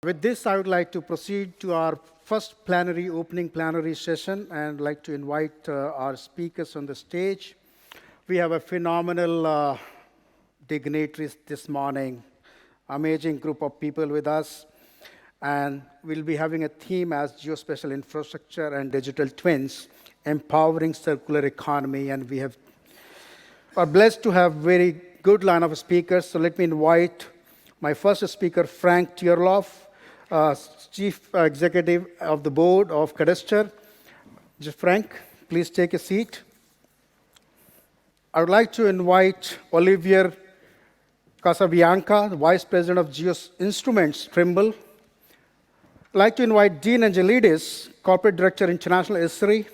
With this, I would like to proceed to our first opening plenary session, and like to invite our speakers on the stage. We have a phenomenal dignitaries this morning, amazing group of people with us, and we'll be having a theme as geospatial infrastructure and digital twins, empowering circular economy, and we are blessed to have very good line of speakers. So let me invite my first speaker, Frank Tierolff, Chief Executive of the Board of Cadastre. Frank, please take a seat. I would like to invite Olivier Casabianca, the Vice President of GeoInstruments, Trimble. I'd like to invite Dean Angelides, Corporate Director, International Esri,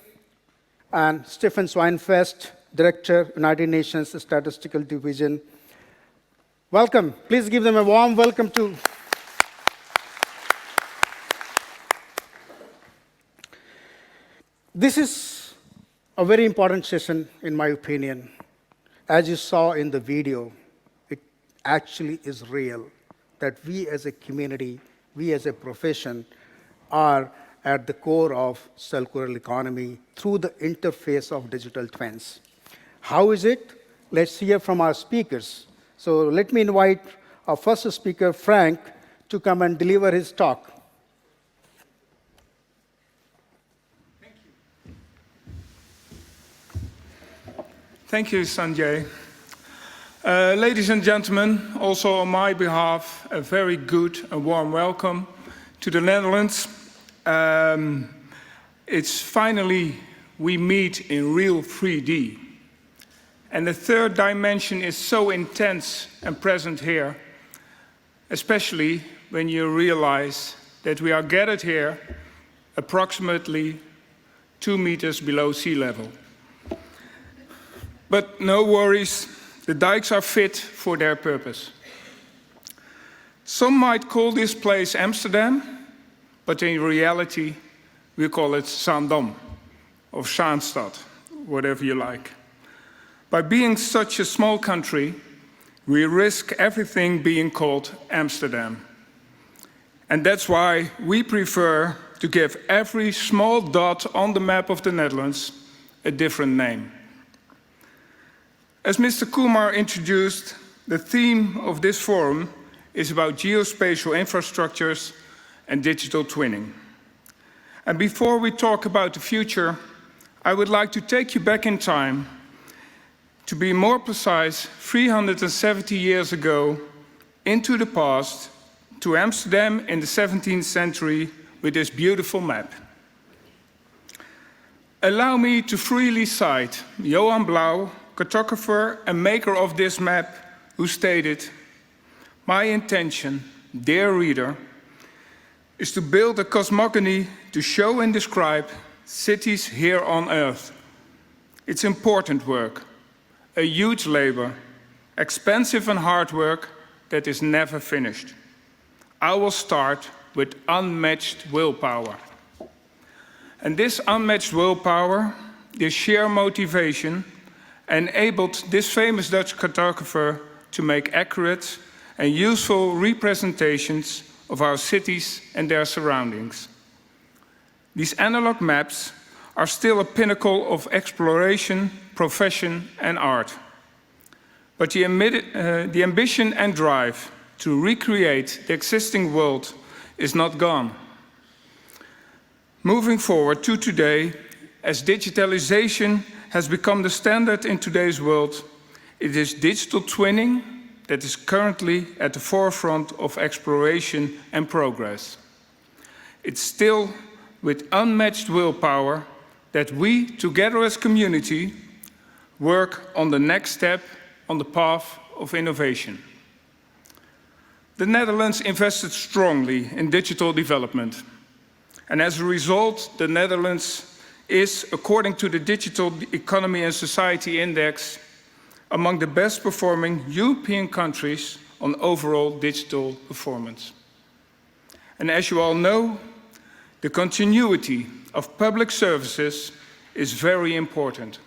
and Stefan Schweinfest, Director, United Nations Statistical Division. Welcome. Please give them a warm welcome to. This is a very important session, in my opinion. As you saw in the video, it actually is real that we as a community, we as a profession, are at the core of circular economy through the interface of digital twins. How is it? Let's hear from our speakers. So let me invite our first speaker, Frank, to come and deliver his talk. Thank you, Sanjay. Ladies and gentlemen, also on my behalf, a very good and warm welcome to the Netherlands. It's finally, we meet in real 3D. And the third dimension is so intense and present here, especially when you realize that we are gathered here approximately 2 meters below sea level. But no worries, the dikes are fit for their purpose. Some might call this place Amsterdam, but in reality, we call it Zaandam, or Zaanstad, whatever you like. By being such a small country, we risk everything being called Amsterdam. And that's why we prefer to give every small dot on the map of the Netherlands a different name. As Mr. Kumar introduced, the theme of this forum is about geospatial infrastructures and digital twinning. And before we talk about the future, I would like to take you back in time. To be more precise, 370 years ago, into the past, to Amsterdam in the 17th century with this beautiful map. Allow me to freely cite Johan Blauw, cartographer and maker of this map, who stated, "My intention, dear reader, is to build a cosmogony to show and describe cities here on Earth. It's important work, a huge labor, expensive and hard work that is never finished. I will start with unmatched willpower." And this unmatched willpower, this sheer motivation, enabled this famous Dutch cartographer to make accurate and useful representations of our cities and their surroundings. These analog maps are still a pinnacle of exploration, profession, and art. But the ambition and drive to recreate the existing world is not gone. Moving forward to today, as digitalization has become the standard in today's world, it is digital twinning that is currently at the forefront of exploration and progress. It's still with unmatched willpower that we, together as community, work on the next step on the path of innovation. The Netherlands invested strongly in digital development. And as a result, the Netherlands is, according to the Digital Economy and Society Index, among the best performing European countries on overall digital performance. And as you all know, the continuity of public services is very important.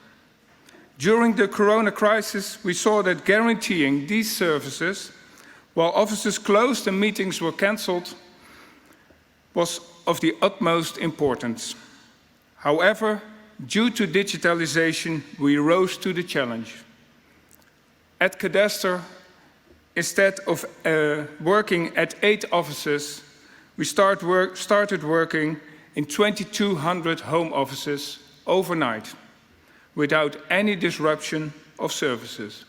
During the corona crisis, we saw that guaranteeing these services, while offices closed and meetings were cancelled, was of the utmost importance. However, due to digitalization, we rose to the challenge. At Cadastre, instead of working at 8 offices, we started working in 2,200 home offices overnight, without any disruption of services.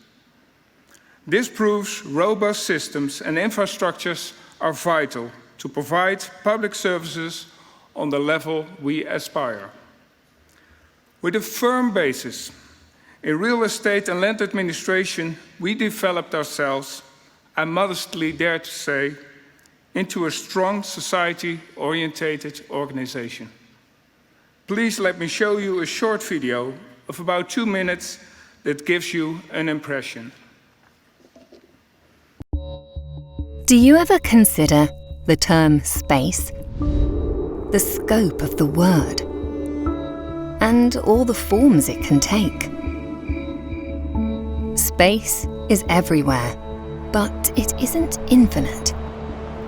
This proves robust systems and infrastructures are vital to provide public services on the level we aspire. With a firm basis in real estate and land administration, we developed ourselves, I modestly dare to say, into a strong society-oriented organization. Please let me show you a short video of about 2 minutes that gives you an impression. Do you ever consider the term space, the scope of the word, and all the forms it can take? Space is everywhere, but it isn't infinite.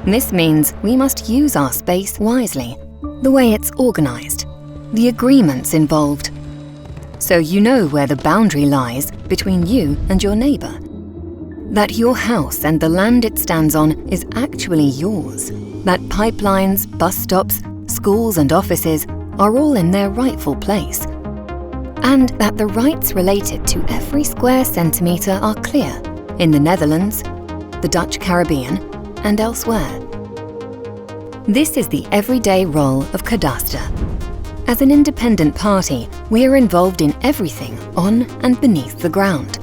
This means we must use our space wisely, the way it's organized, the agreements involved, so you know where the boundary lies between you and your neighbor. That your house and the land it stands on is actually yours. That pipelines, bus stops, schools and offices are all in their rightful place. And that the rights related to every square centimetre are clear in the Netherlands, the Dutch Caribbean and elsewhere. This is the everyday role of Cadastre. As an independent party, we are involved in everything on and beneath the ground.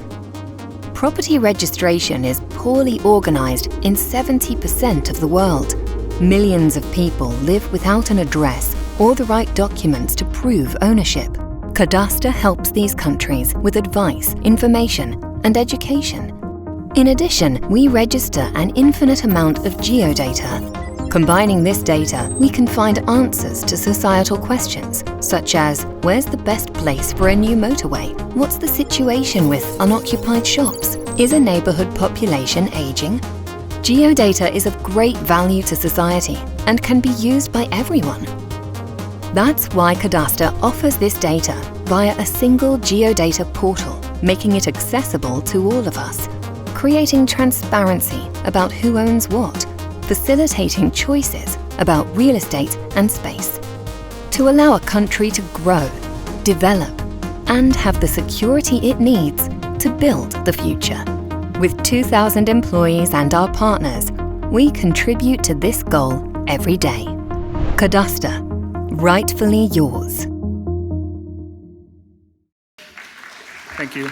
Property registration is poorly organised in 70% of the world. Millions of people live without an address or the right documents to prove ownership. Cadastre helps these countries with advice, information and education. In addition, we register an infinite amount of geodata. Combining this data, we can find answers to societal questions, such as, where's the best place for a new motorway? What's the situation with unoccupied shops? Is a neighbourhood population ageing? Geodata is of great value to society and can be used by everyone. That's why Cadastre offers this data via a single geodata portal, making it accessible to all of us, creating transparency about who owns what, facilitating choices about real estate and space, to allow a country to grow, develop, and have the security it needs to build the future. With 2,000 employees and our partners, we contribute to this goal every day. Cadastre, rightfully yours. Thank you.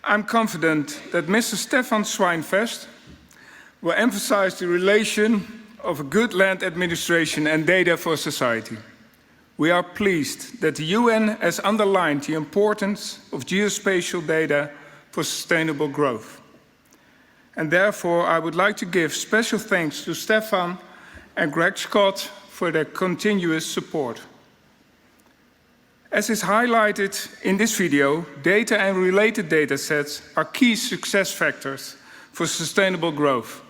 I'm confident that Mr. Stefan Schweinfest will emphasize the relation of good land administration and data for society. We are pleased that the UN has underlined the importance of geospatial data for sustainable growth. And therefore, I would like to give special thanks to Stefan and Greg Scott for their continuous support. As is highlighted in this video, data and related data sets are key success factors for sustainable growth.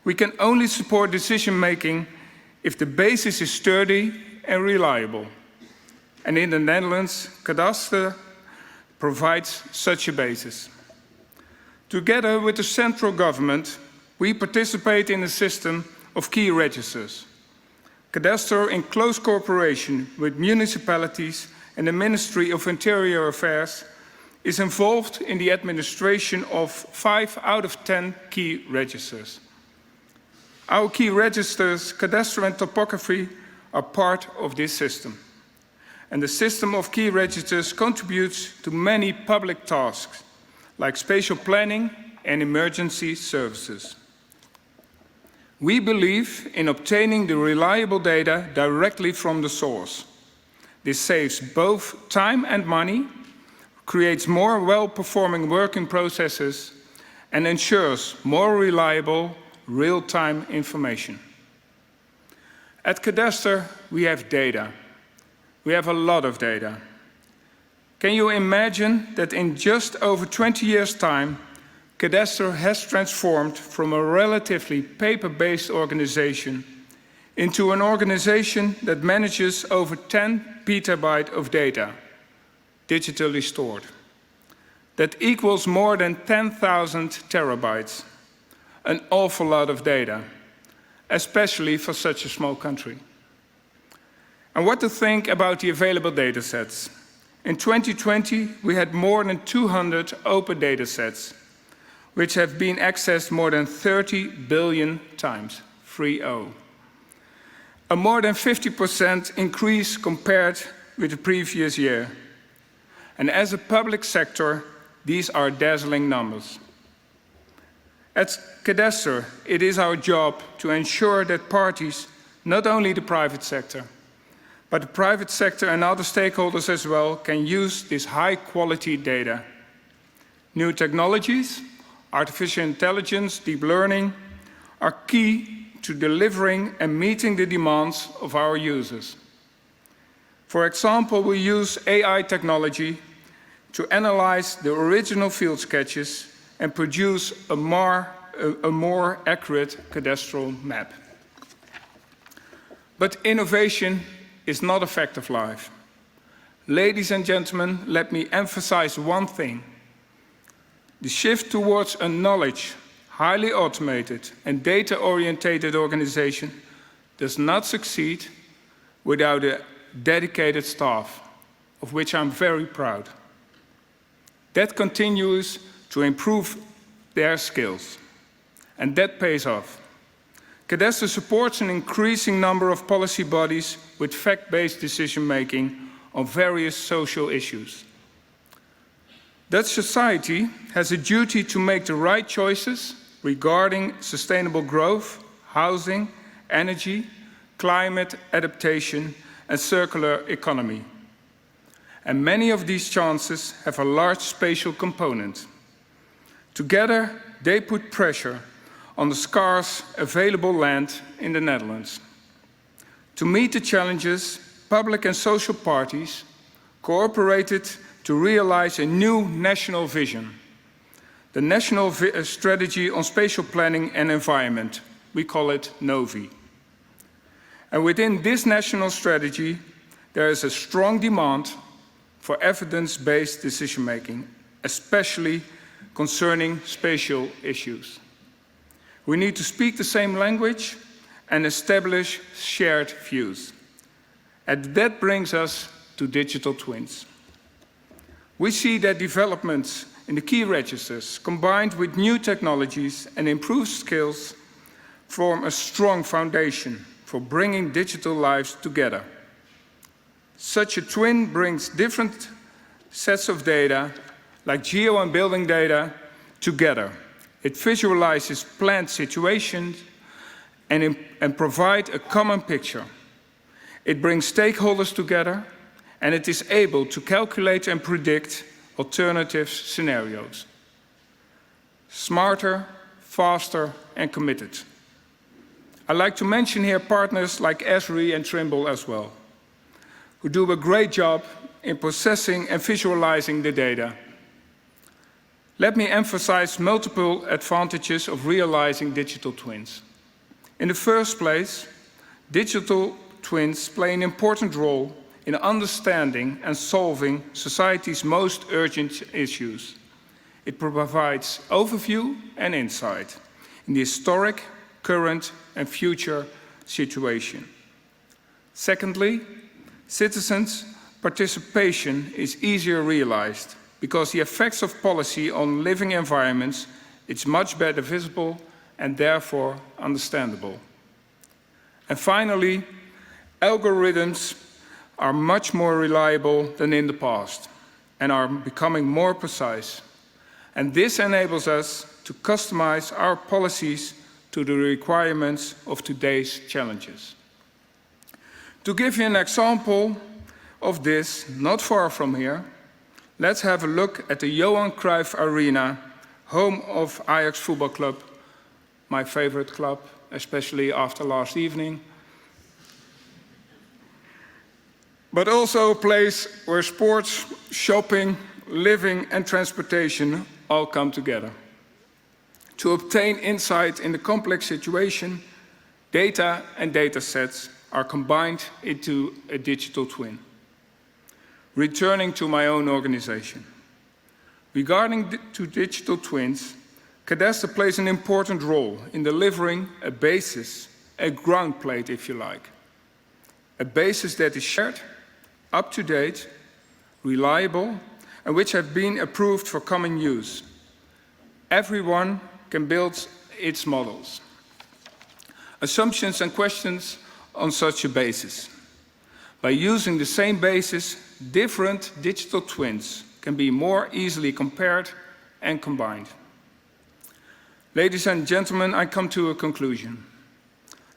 We can only support decision-making if the basis is sturdy and reliable. And in the Netherlands, Cadastre provides such a basis. Together with the central government, we participate in a system of key registers. Cadastre, in close cooperation with municipalities and the Ministry of Interior Affairs, is involved in the administration of 5 out of 10 key registers. Our key registers, Cadastre and Topography, are part of this system. And the system of key registers contributes to many public tasks, like spatial planning and emergency services. We believe in obtaining the reliable data directly from the source. This saves both time and money, creates more well-performing working processes, and ensures more reliable, real-time information. At Cadastre, we have data. We have a lot of data. Can you imagine that in just over 20 years' time, Cadastre has transformed from a relatively paper-based organization into an organization that manages over 10 petabytes of data, digitally stored. That equals more than 10,000 terabytes, an awful lot of data, especially for such a small country. And what to think about the available data sets? In 2020, we had more than 200 open data sets, which have been accessed more than 30 billion times, 3-0. A more than 50% increase compared with the previous year. And as a public sector, these are dazzling numbers. At Cadastre, it is our job to ensure that parties, not only the private sector, but the private sector and other stakeholders as well, can use this high-quality data. New technologies, artificial intelligence, deep learning, are key to delivering and meeting the demands of our users. For example, we use AI technology to analyze the original field sketches and produce a more accurate cadastral map. But innovation is not a fact of life. Ladies and gentlemen, let me emphasize one thing. The shift towards a knowledge, highly automated and data-oriented organization does not succeed without a dedicated staff, of which I'm very proud. That continues to improve their skills, and that pays off. Cadastre supports an increasing number of policy bodies with fact-based decision-making on various social issues. Dutch society has a duty to make the right choices regarding sustainable growth, housing, energy, climate adaptation, and circular economy. And many of these chances have a large spatial component. Together, they put pressure on the scarce available land in the Netherlands. To meet the challenges, public and social parties cooperated to realize a new national vision, the National Strategy on Spatial Planning and Environment. We call it NOVI. And within this national strategy, there is a strong demand for evidence-based decision-making, especially concerning spatial issues. We need to speak the same language and establish shared views. And that brings us to digital twins. We see that developments in the key registers, combined with new technologies and improved skills, form a strong foundation for bringing digital lives together. Such a twin brings different sets of data, like geo and building data, together. It visualizes planned situations and provides a common picture. It brings stakeholders together, and it is able to calculate and predict alternative scenarios. Smarter, faster, and committed. I'd like to mention here partners like Esri and Trimble as well, who do a great job in processing and visualizing the data. Let me emphasize multiple advantages of realizing digital twins. In the first place, digital twins play an important role in understanding and solving society's most urgent issues. It provides overview and insight in the historic, current, and future situation. Secondly, citizens' participation is easier realized because the effects of policy on living environments is much better visible and therefore understandable. And finally, algorithms are much more reliable than in the past and are becoming more precise. And this enables us to customize our policies to the requirements of today's challenges. To give you an example of this, not far from here, let's have a look at the Johan Cruyff Arena, home of Ajax Football Club, my favorite club, especially after last evening. But also a place where sports, shopping, living and transportation all come together. To obtain insight in the complex situation, data and data sets are combined into a digital twin. Returning to my own organization. Regarding to digital twins, Cadastre plays an important role in delivering a basis, a ground plate if you like. A basis that is shared, up to date, reliable, and which have been approved for common use. Everyone can build its models. Assumptions and questions on such a basis. By using the same basis, different digital twins can be more easily compared and combined. Ladies and gentlemen, I come to a conclusion.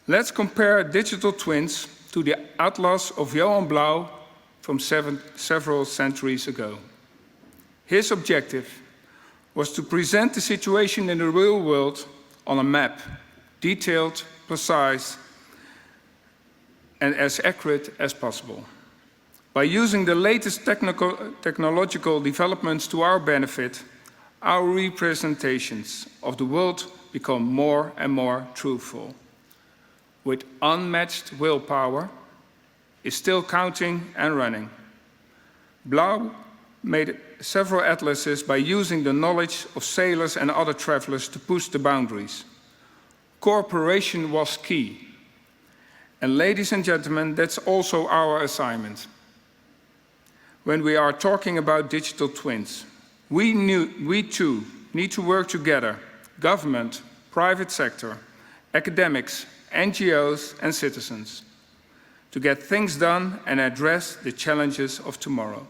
Let's compare digital twins to the atlas of Johan Blauw from several centuries ago. His objective was to present the situation in the real world on a map, detailed, precise, and as accurate as possible. By using the latest technological developments to our benefit, our representations of the world become more and more truthful. With unmatched willpower, is still counting and running. Blauw made several atlases by using the knowledge of sailors and other travelers to push the boundaries. Cooperation was key. And ladies and gentlemen, that's also our assignment. When we are talking about digital twins, we too need to work together, government, private sector, academics, NGOs and citizens, to get things done and address the challenges of tomorrow.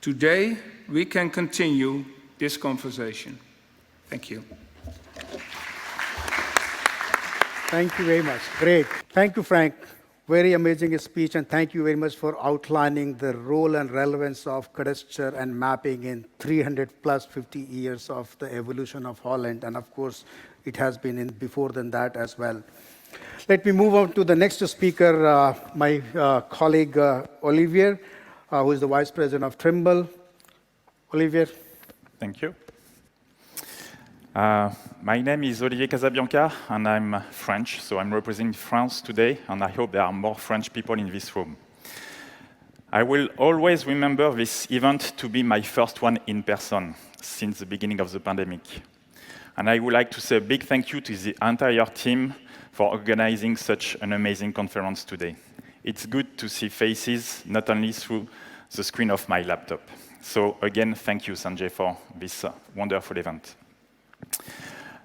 Today, we can continue this conversation. Thank you. Thank you very much. Great. Thank you, Frank. Very amazing speech, and thank you very much for outlining the role and relevance of Cadastre and mapping in 50 years of the evolution of Holland, and of course, it has been in before than that as well. Let me move on to the next speaker, my colleague Olivier, who is the Vice President of Trimble. Olivier. Thank you. My name is Olivier Casabianca, and I'm French, so I'm representing France today, and I hope there are more French people in this room. I will always remember this event to be my first one in person since the beginning of the pandemic. And I would like to say a big thank you to the entire team for organizing such an amazing conference today. It's good to see faces, not only through the screen of my laptop. So again, thank you, Sanjay, for this wonderful event.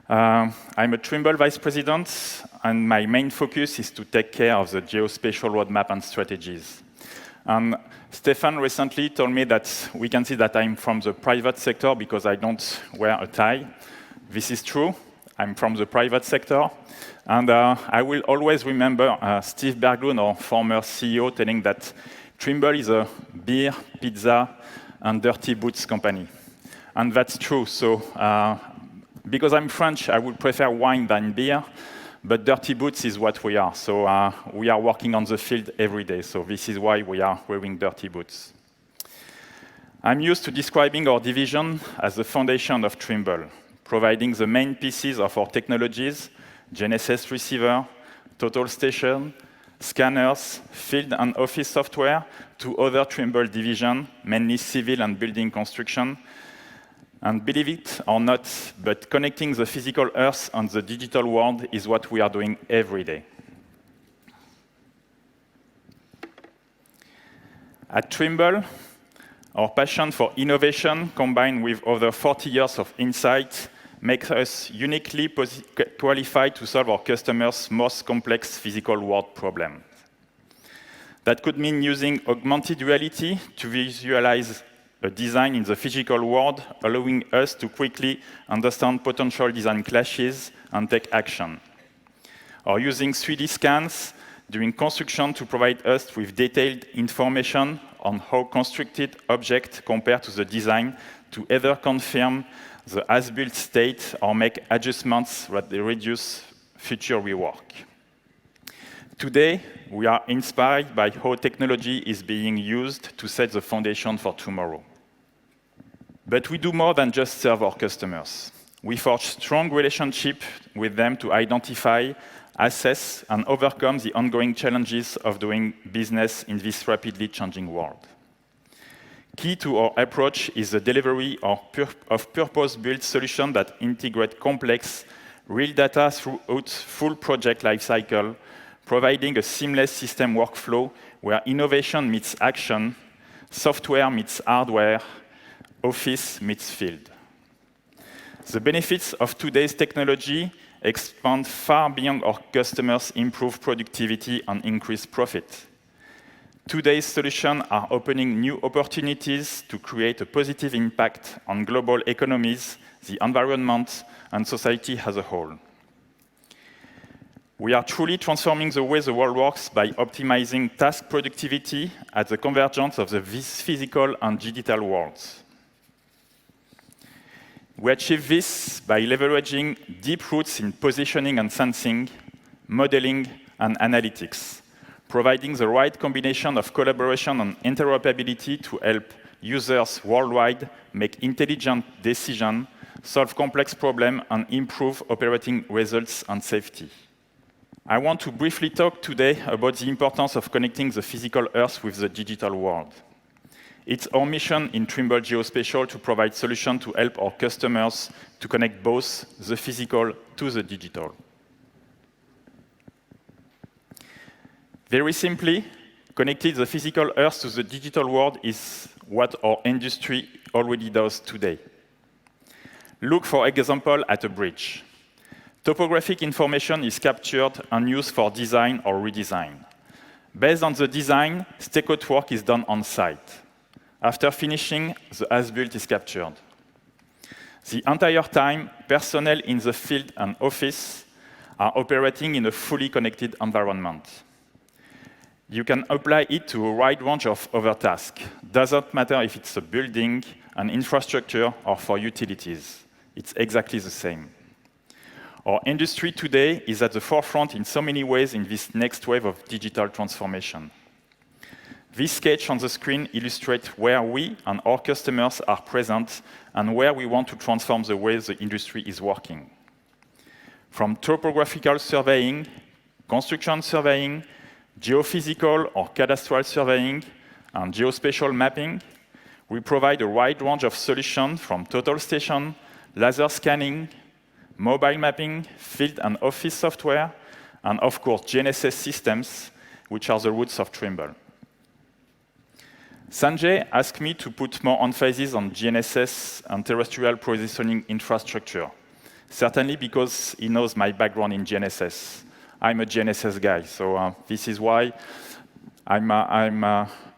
I'm a Trimble Vice President, and my main focus is to take care of the geospatial roadmap and strategies. And Stefan recently told me that we can see that I'm from the private sector because I don't wear a tie. This is true. I'm from the private sector. And I will always remember Steve Berglund, our former CEO, telling that Trimble is a beer, pizza, and dirty boots company. And that's true. So because I'm French, I would prefer wine than beer, but dirty boots is what we are. So we are working on the field every day. So this is why we are wearing dirty boots. I'm used to describing our division as the foundation of Trimble, providing the main pieces of our technologies, GNSS receiver, total station, scanners, field and office software to other Trimble divisions, mainly civil and building construction. And believe it or not, but connecting the physical Earth and the digital world is what we are doing every day. At Trimble, our passion for innovation combined with over 40 years of insight makes us uniquely qualified to solve our customers' most complex physical world problems. That could mean using augmented reality to visualize a design in the physical world, allowing us to quickly understand potential design clashes and take action. Or using 3D scans during construction to provide us with detailed information on how constructed objects compare to the design to either confirm the as-built state or make adjustments that reduce future rework. Today, we are inspired by how technology is being used to set the foundation for tomorrow. But we do more than just serve our customers. We forge strong relationships with them to identify, assess, and overcome the ongoing challenges of doing business in this rapidly changing world. Key to our approach is the delivery of purpose-built solutions that integrate complex, real data throughout full project lifecycle, providing a seamless system workflow where innovation meets action, software meets hardware, office meets field. The benefits of today's technology expand far beyond our customers' improved productivity and increased profit. Today's solutions are opening new opportunities to create a positive impact on global economies, the environment, and society as a whole. We are truly transforming the way the world works by optimizing task productivity at the convergence of the physical and digital worlds. We achieve this by leveraging deep roots in positioning and sensing, modeling, and analytics, providing the right combination of collaboration and interoperability to help users worldwide make intelligent decisions, solve complex problems, and improve operating results and safety. I want to briefly talk today about the importance of connecting the physical Earth with the digital world. It's our mission in Trimble Geospatial to provide solutions to help our customers to connect both the physical to the digital. Very simply, connecting the physical Earth to the digital world is what our industry already does today. Look, for example, at a bridge. Topographic information is captured and used for design or redesign. Based on the design, stakeout work is done on site. After finishing, the as-built is captured. The entire time, personnel in the field and office are operating in a fully connected environment. You can apply it to a wide range of other tasks. Doesn't matter if it's a building, an infrastructure, or for utilities. It's exactly the same. Our industry today is at the forefront in so many ways in this next wave of digital transformation. This sketch on the screen illustrates where we and our customers are present and where we want to transform the way the industry is working. From topographical surveying, construction surveying, geophysical or cadastral surveying, and geospatial mapping, we provide a wide range of solutions from total station, laser scanning, mobile mapping, field and office software, and of course GNSS systems, which are the roots of Trimble. Sanjay asked me to put more emphasis on GNSS and terrestrial positioning infrastructure, certainly because he knows my background in GNSS. I'm a GNSS guy, so this is why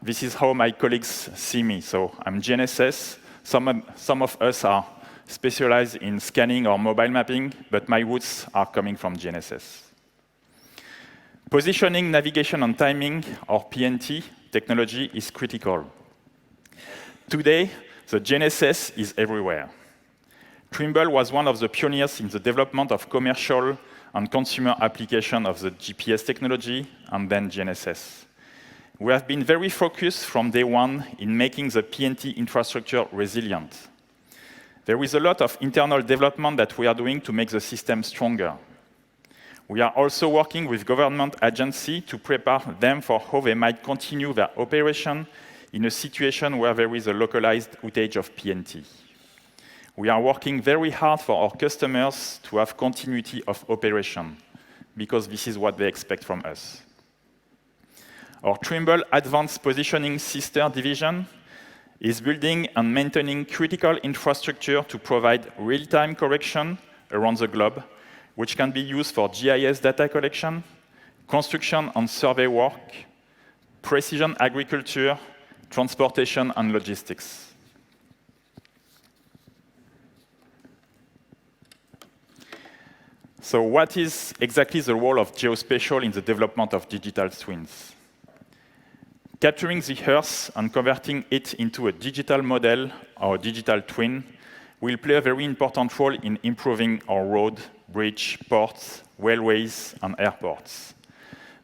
this is how my colleagues see me. So I'm GNSS. Some of us are specialized in scanning or mobile mapping, but my roots are coming from GNSS. Positioning, navigation, and timing, or PNT, technology is critical. Today, the GNSS is everywhere. Trimble was one of the pioneers in the development of commercial and consumer application of the GPS technology and then GNSS. We have been very focused from day one in making the PNT infrastructure resilient. There is a lot of internal development that we are doing to make the system stronger. We are also working with government agencies to prepare them for how they might continue their operation in a situation where there is a localized outage of PNT. We are working very hard for our customers to have continuity of operation, because this is what they expect from us. Our Trimble Advanced Positioning Sister division is building and maintaining critical infrastructure to provide real-time correction around the globe, which can be used for GIS data collection, construction and survey work, precision agriculture, transportation and logistics. So what is exactly the role of geospatial in the development of digital twins? Capturing the Earth and converting it into a digital model or digital twin will play a very important role in improving our road, bridge, ports, railways, and airports.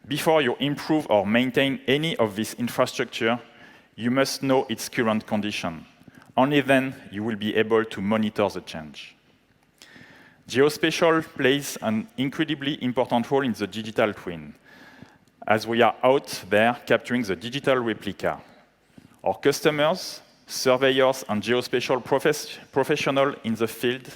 Before you improve or maintain any of this infrastructure, you must know its current condition. Only then you will be able to monitor the change. Geospatial plays an incredibly important role in the digital twin, as we are out there capturing the digital replica. Our customers, surveyors, and geospatial professionals in the field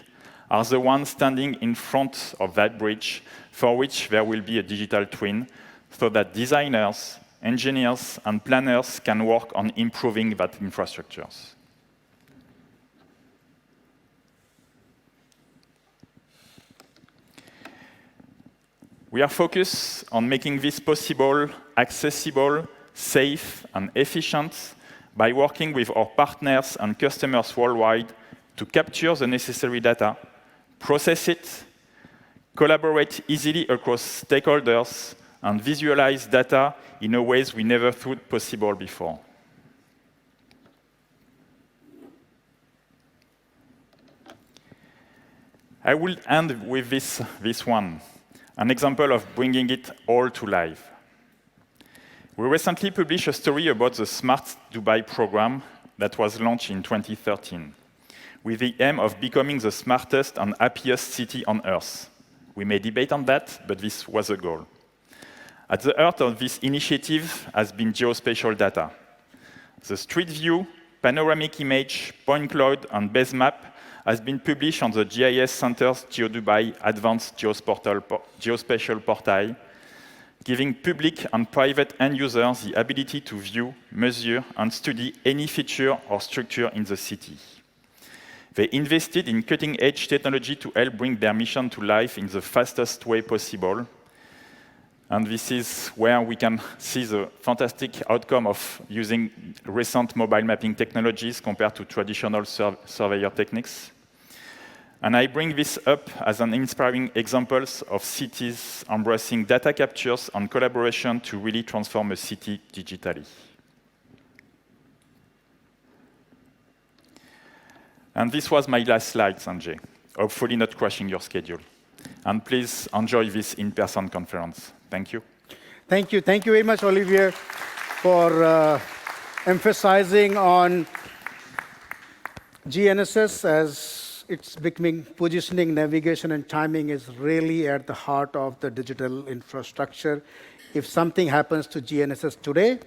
are the ones standing in front of that bridge for which there will be a digital twin, so that designers, engineers, and planners can work on improving that infrastructures. We are focused on making this possible, accessible, safe, and efficient by working with our partners and customers worldwide to capture the necessary data, process it, collaborate easily across stakeholders, and visualize data in a ways we never thought possible before. I will end with this one, an example of bringing it all to life. We recently published a story about the Smart Dubai program that was launched in 2013, with the aim of becoming the smartest and happiest city on Earth. We may debate on that, but this was the goal. At the heart of this initiative has been geospatial data. The Street View, panoramic image, point cloud, and base map has been published on the GIS Center's GeoDubai Advanced Geospatial Portal, giving public and private end users the ability to view, measure, and study any feature or structure in the city. They invested in cutting-edge technology to help bring their mission to life in the fastest way possible. And this is where we can see the fantastic outcome of using recent mobile mapping technologies compared to traditional surveyor techniques. And I bring this up as an inspiring example of cities embracing data captures and collaboration to really transform a city digitally. And this was my last slide, Sanjay. Hopefully not crashing your schedule. And please enjoy this in-person conference. Thank you. Thank you. Thank you very much, Olivier, for emphasizing on GNSS as it's becoming positioning, navigation, and timing is really at the heart of the digital infrastructure. If something happens to GNSS today,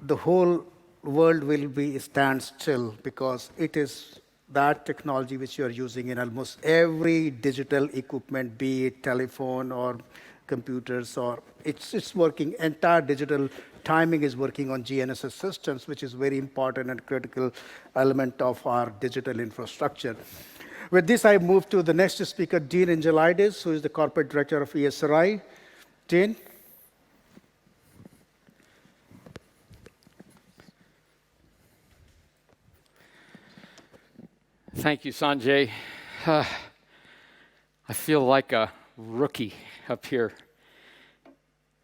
the whole world will be stand still, because it is that technology which you are using in almost every digital equipment, be it telephone or computers, or it's working. Entire digital timing is working on GNSS systems, which is very important and critical element of our digital infrastructure. With this, I move to the next speaker, Dean Angelides, who is the corporate director of Esri. Dean. Thank you, Sanjay. I feel like a rookie up here.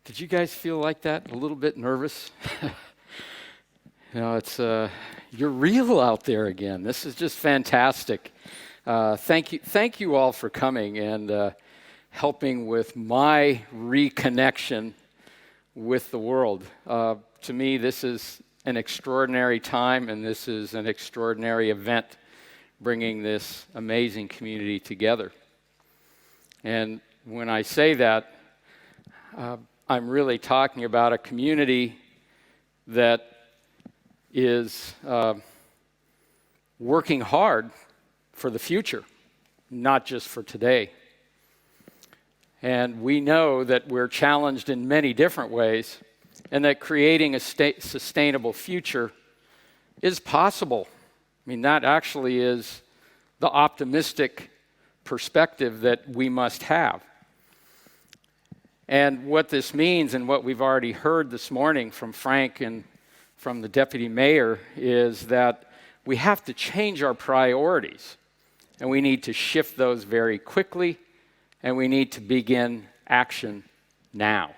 Did you guys feel like that? A little bit nervous? You know, it's you're real out there again. This is just fantastic. Thank you all for coming and helping with my reconnection with the world. To me, this is an extraordinary time, and this is an extraordinary event, bringing this amazing community together. And when I say that, I'm really talking about a community that is working hard for the future, not just for today. And we know that we're challenged in many different ways, and that creating a sustainable future is possible. I mean, that actually is the optimistic perspective that we must have. And what this means, and what we've already heard this morning from Frank and from the deputy mayor, is that we have to change our priorities. And we need to shift those very quickly, and we need to begin action now.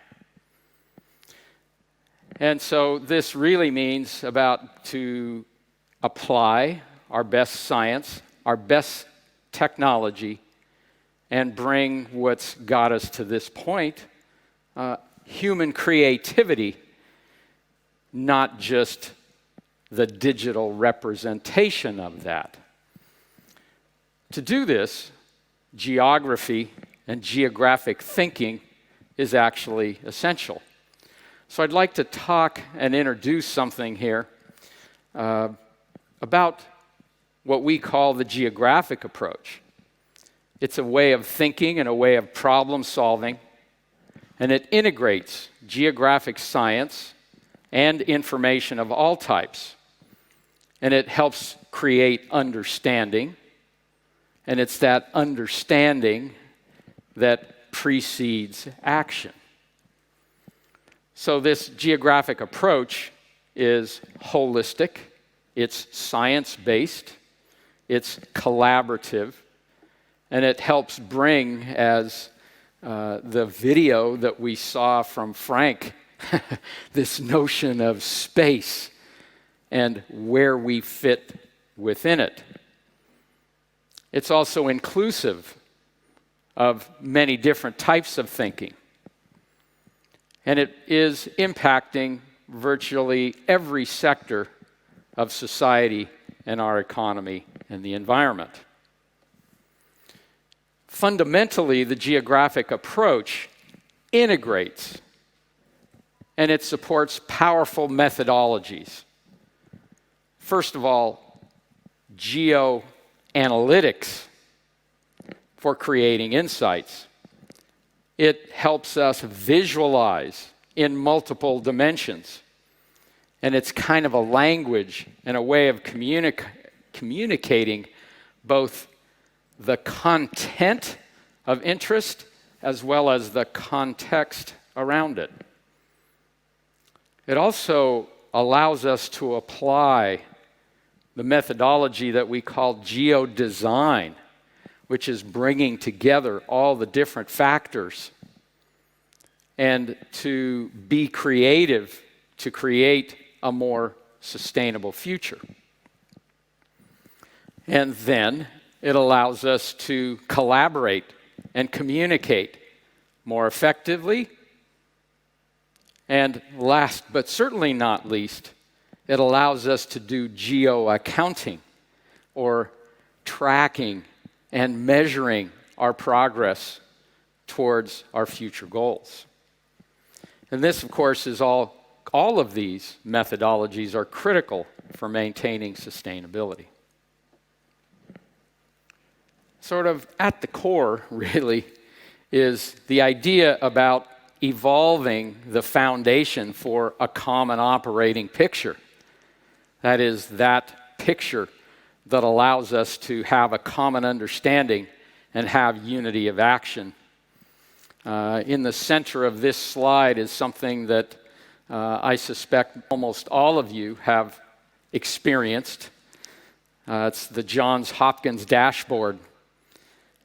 And so this really means about to apply our best science, our best technology, and bring what's got us to this point, human creativity, not just the digital representation of that. To do this, geography and geographic thinking is actually essential. So I'd like to talk and introduce something here about what we call the geographic approach. It's a way of thinking and a way of problem solving, and it integrates geographic science and information of all types. And it helps create understanding, and it's that understanding that precedes action. So this geographic approach is holistic, it's science-based, it's collaborative, and it helps bring, as the video that we saw from Frank, this notion of space and where we fit within it. It's also inclusive of many different types of thinking. And it is impacting virtually every sector of society and our economy and the environment. Fundamentally, the geographic approach integrates and it supports powerful methodologies. First of all, geoanalytics for creating insights. It helps us visualize in multiple dimensions. And it's kind of a language and a way of communicating both the content of interest as well as the context around it. It also allows us to apply the methodology that we call geodesign, which is bringing together all the different factors and to be creative to create a more sustainable future. And then it allows us to collaborate and communicate more effectively. And last but certainly not least, it allows us to do geo-accounting, or tracking and measuring our progress towards our future goals. And this, of course, is all of these methodologies are critical for maintaining sustainability. Sort of at the core, really, is the idea about evolving the foundation for a common operating picture. That is, that picture that allows us to have a common understanding and have unity of action. In the center of this slide is something that I suspect almost all of you have experienced. It's the Johns Hopkins dashboard.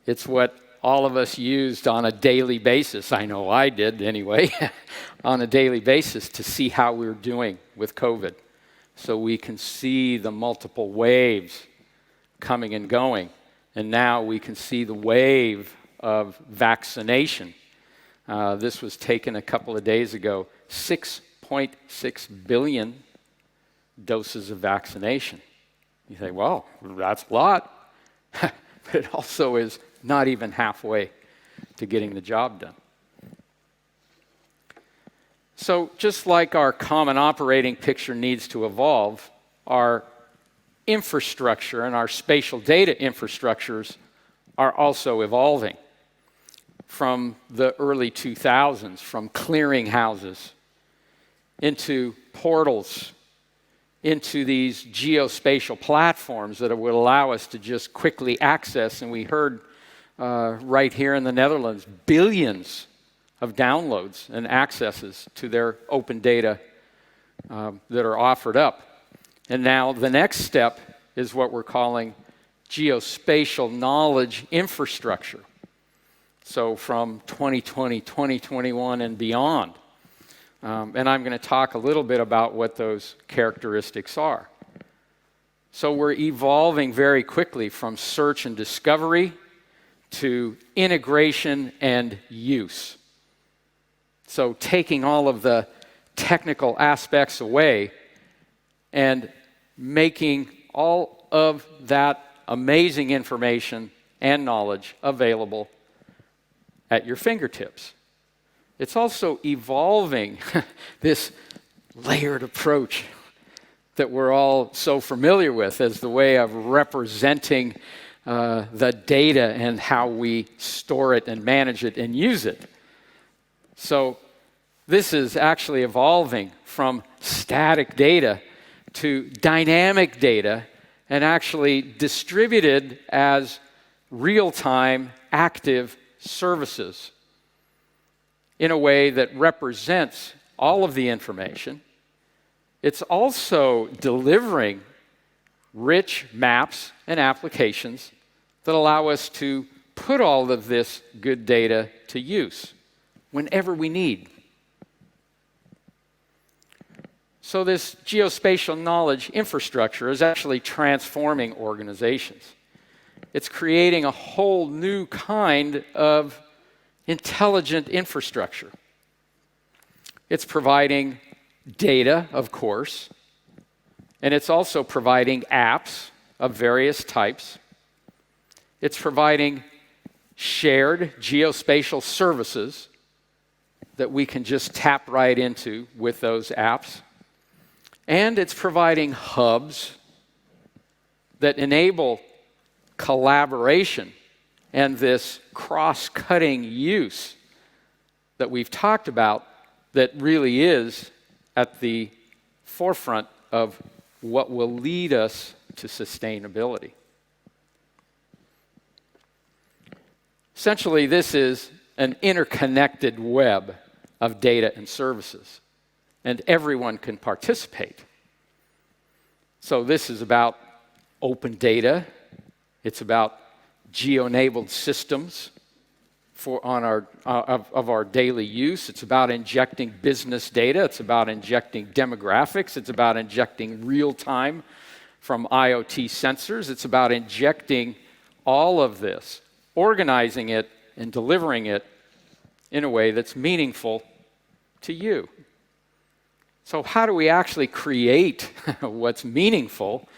It's what all of us used on a daily basis. I know I did anyway, on a daily basis to see how we're doing with COVID. So we can see the multiple waves coming and going. And now we can see the wave of vaccination. This was taken a couple of days ago. 6.6 billion doses of vaccination. You say, well, that's a lot. But it also is not even halfway to getting the job done. So just like our common operating picture needs to evolve, our infrastructure and our spatial data infrastructures are also evolving. From the early 2000s, from clearinghouses into portals, into these geospatial platforms that would allow us to just quickly access, and we heard right here in the Netherlands, billions of downloads and accesses to their open data that are offered up. And now the next step is what we're calling geospatial knowledge infrastructure. So from 2020, 2021, and beyond. And I'm going to talk a little bit about what those characteristics are. So we're evolving very quickly from search and discovery to integration and use. So taking all of the technical aspects away and making all of that amazing information and knowledge available at your fingertips. It's also evolving this layered approach that we're all so familiar with as the way of representing the data and how we store it and manage it and use it. So this is actually evolving from static data to dynamic data and actually distributed as real-time active services in a way that represents all of the information. It's also delivering rich maps and applications that allow us to put all of this good data to use whenever we need. So this geospatial knowledge infrastructure is actually transforming organizations. It's creating a whole new kind of intelligent infrastructure. It's providing data, of course, and it's also providing apps of various types. It's providing shared geospatial services that we can just tap right into with those apps. And it's providing hubs that enable collaboration and this cross-cutting use that we've talked about that really is at the forefront of what will lead us to sustainability. Essentially, this is an interconnected web of data and services, and everyone can participate. So this is about open data. It's about geo-enabled systems of our daily use. It's about injecting business data. It's about injecting demographics. It's about injecting real-time from IoT sensors. It's about injecting all of this, organizing it, and delivering it in a way that's meaningful to you. So how do we actually create what's meaningful?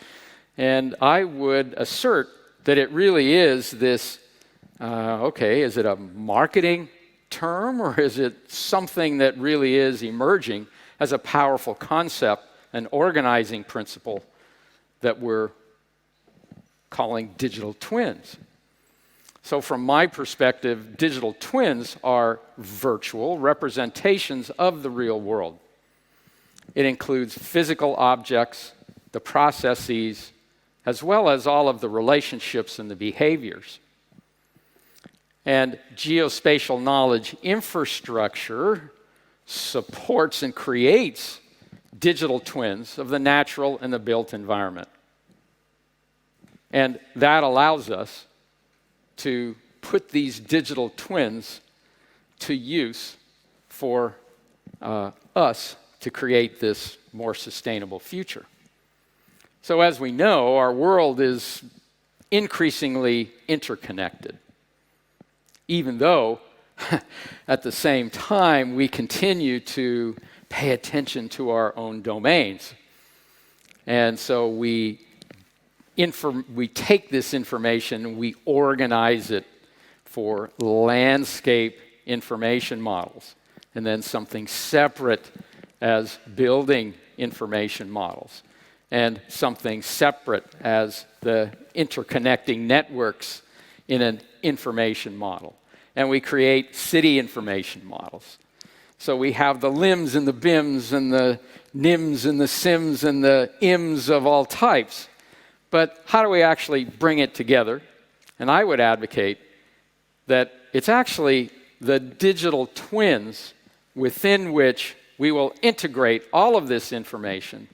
And I would assert that it really is this, is it a marketing term or is it something that really is emerging as a powerful concept, an organizing principle that we're calling digital twins? So from my perspective, digital twins are virtual representations of the real world. It includes physical objects, the processes, as well as all of the relationships and the behaviors. And geospatial knowledge infrastructure supports and creates digital twins of the natural and the built environment. And that allows us to put these digital twins to use for us to create this more sustainable future. So as we know, our world is increasingly interconnected, even though at the same time we continue to pay attention to our own domains. And so we take this information and we organize it for landscape information models, and then something separate as building information models, and something separate as the interconnecting networks in an information model. And we create city information models. So we have the LIMS and the BIMs and the NIMS and the SIMs and the IMs of all types. But how do we actually bring it together? And I would advocate that it's actually the digital twins within which we will integrate all of this information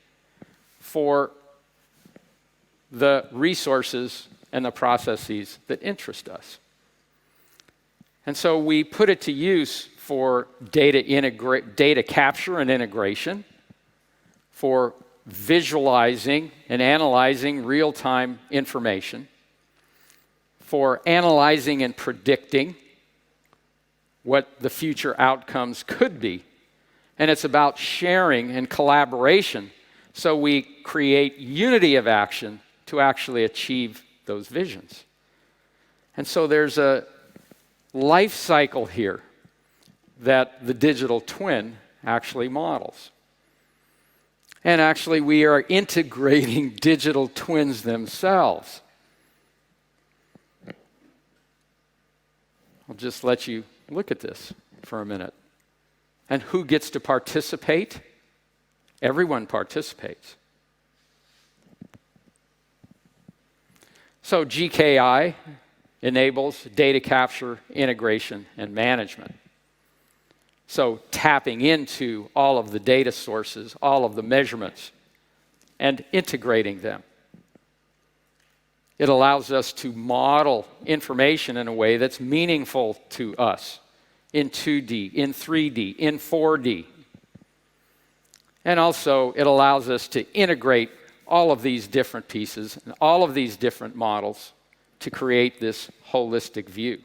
for the resources and the processes that interest us. And so we put it to use for data capture and integration, for visualizing and analyzing real-time information, for analyzing and predicting what the future outcomes could be. And it's about sharing and collaboration so we create unity of action to actually achieve those visions. And so there's a life cycle here that the digital twin actually models. And actually, we are integrating digital twins themselves. I'll just let you look at this for a minute. And who gets to participate? Everyone participates. So GKI enables data capture, integration, and management. So tapping into all of the data sources, all of the measurements, and integrating them. It allows us to model information in a way that's meaningful to us in 2D, in 3D, in 4D. And also, it allows us to integrate all of these different pieces and all of these different models to create this holistic view.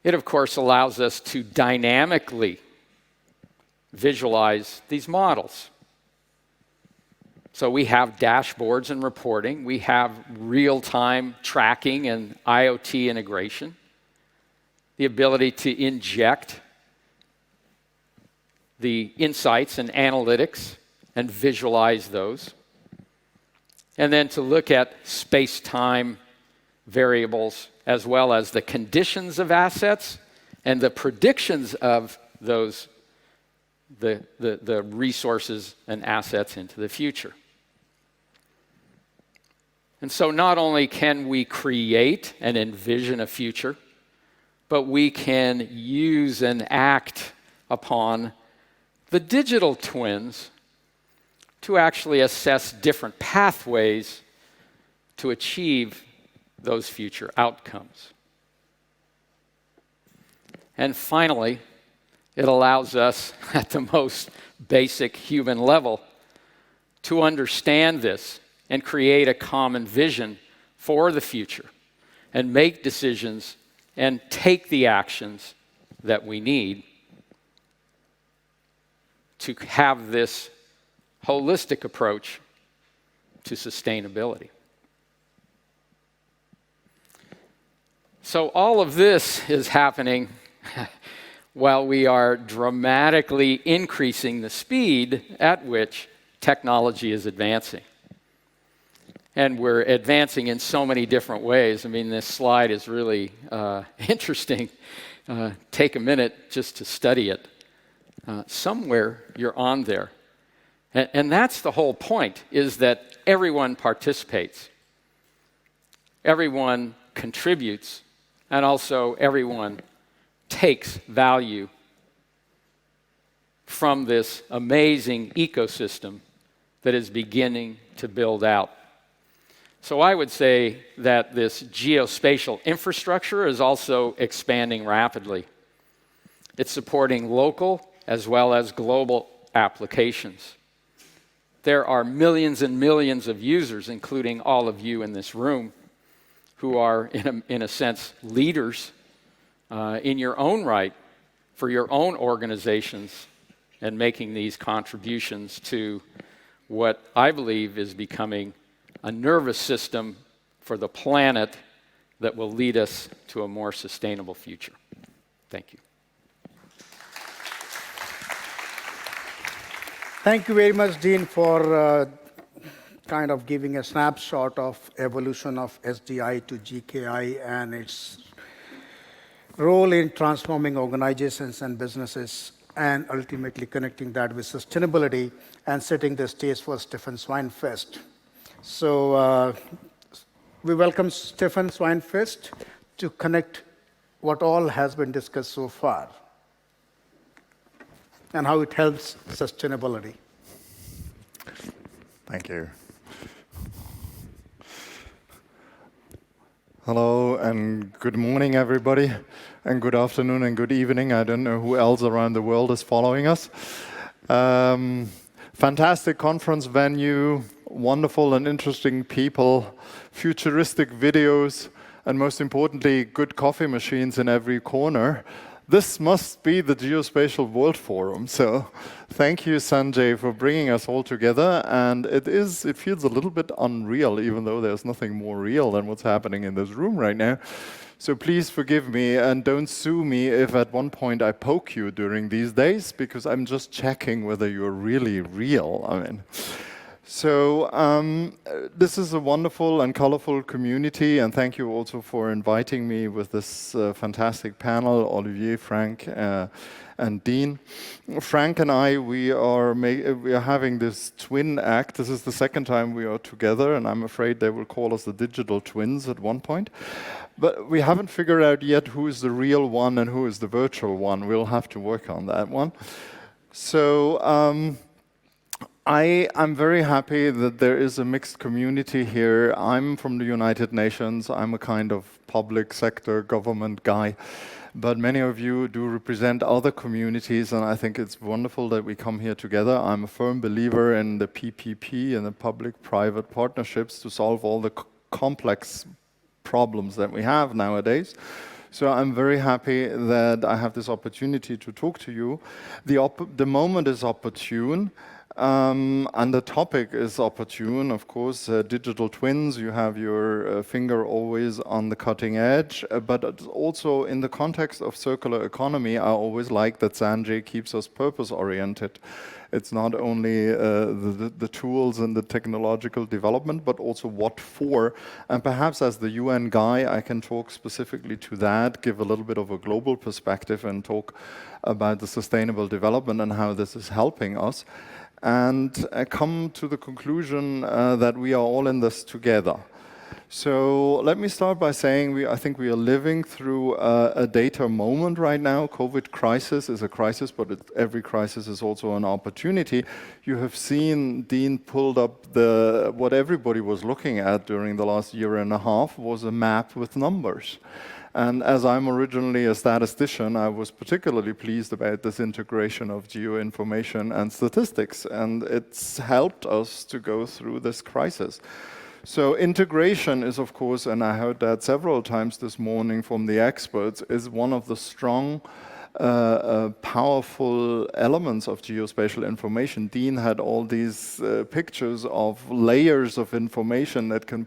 It, of course, allows us to dynamically visualize these models. So we have dashboards and reporting. We have real-time tracking and IoT integration. The ability to inject the insights and analytics and visualize those. And then to look at space-time variables as well as the conditions of assets and the predictions of those, the resources and assets into the future. And so not only can we create and envision a future, but we can use and act upon the digital twins to actually assess different pathways to achieve those future outcomes. And finally, it allows us at the most basic human level to understand this and create a common vision for the future and make decisions and take the actions that we need to have this holistic approach to sustainability. So all of this is happening while we are dramatically increasing the speed at which technology is advancing. And we're advancing in so many different ways. I mean, this slide is really interesting. Take a minute just to study it. Somewhere you're on there. And that's the whole point, is that everyone participates. Everyone contributes, and also everyone takes value from this amazing ecosystem that is beginning to build out. So I would say that this geospatial infrastructure is also expanding rapidly. It's supporting local as well as global applications. There are millions and millions of users, including all of you in this room, who are, in a sense, leaders in your own right for your own organizations and making these contributions to what I believe is becoming a nervous system for the planet that will lead us to a more sustainable future. Thank you. Thank you very much, Dean, for kind of giving a snapshot of evolution of SDI to GKI and its role in transforming organizations and businesses and ultimately connecting that with sustainability and setting the stage for Stefan Schweinfest. So we welcome Stefan Schweinfest to connect what all has been discussed so far and how it helps sustainability. Thank you. Hello and good morning, everybody, and good afternoon and good evening. I don't know who else around the world is following us. Fantastic conference venue, wonderful and interesting people, futuristic videos, and most importantly, good coffee machines in every corner. this must be the Geospatial World Forum. So thank you, Sanjay, for bringing us all together. And it feels a little bit unreal, even though there's nothing more real than what's happening in this room right now. So please forgive me and don't sue me if at one point I poke you during these days, because I'm just checking whether you're really real. I mean, so this is a wonderful and colorful community, and thank you also for inviting me with this fantastic panel, Olivier, Frank, and Dean. Frank and I, we are having this twin act. This is the second time we are together, and I'm afraid they will call us the digital twins at one point. But we haven't figured out yet who is the real one and who is the virtual one. We'll have to work on that one. So I'm very happy that there is a mixed community here. I'm from the United Nations. I'm a kind of public sector government guy. But many of you do represent other communities, and I think it's wonderful that we come here together. I'm a firm believer in the PPP and the public-private partnerships to solve all the complex problems that we have nowadays. So I'm very happy that I have this opportunity to talk to you. The moment is opportune. And the topic is opportune, of course. Digital twins, you have your finger always on the cutting edge, but it's also in the context of circular economy, I always like that Sanjay keeps us purpose-oriented. It's not only the tools and the technological development, but also what for. And perhaps as the UN guy, I can talk specifically to that, give a little bit of a global perspective and talk about the sustainable development and how this is helping us. And come to the conclusion that we are all in this together. So let me start by saying I think we are living through a data moment right now. COVID crisis is a crisis, but every crisis is also an opportunity. You have seen Dean pulled up what everybody was looking at during the last year and a half was a map with numbers. And as I'm originally a statistician, I was particularly pleased about this integration of geoinformation and statistics, and it's helped us to go through this crisis. So integration is, of course, and I heard that several times this morning from the experts, is one of the strong, powerful elements of geospatial information. Dean had all these pictures of layers of information that can